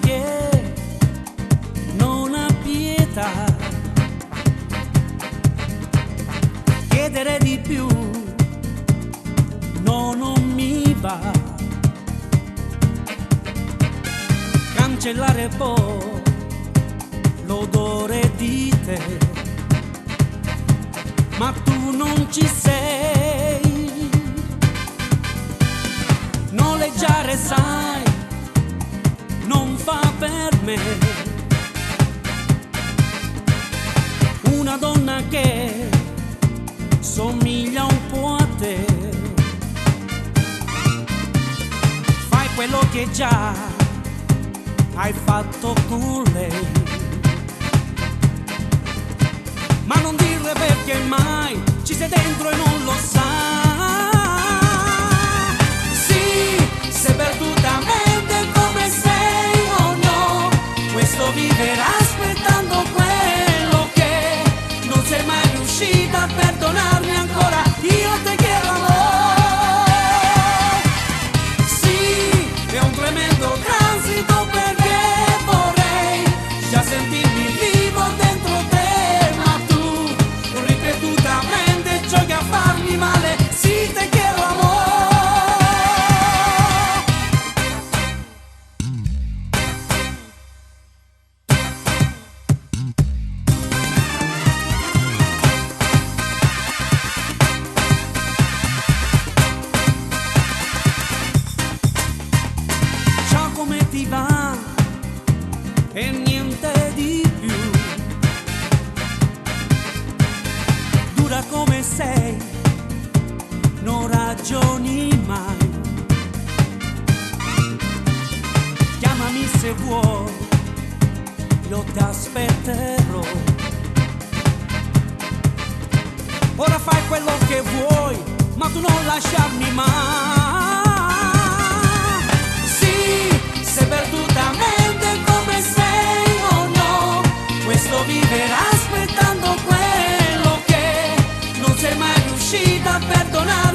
Che non ha pietà, chiedere di più non mi va, cancellare poi l'odore di te, ma tu non ci sei, noleggiare sai non fa per me, una donna che somiglia un po' a te, fai quello che già hai fatto con lei, ma non dirle perché mai ci sei dentro e non lo sai, sì, sei perdutamente come sei. Viverà aspettando quello che non sei mai riuscita a perdonarmi ancora. Io te chiedo amore, sì, è un tremendo transito perché vorrei già sentirmi vivo dentro te, ma tu ripetutamente giochi a farmi male. Sì, te chiedo amore. Ti va e niente di più, dura come sei, non ragioni mai, chiamami se vuoi, io ti aspetterò, ora fai quello che vuoi, ma tu non lasciarmi mai. Sei perdutamente come sei o no, questo viverà aspettando quello che non sei mai riuscita a perdonare.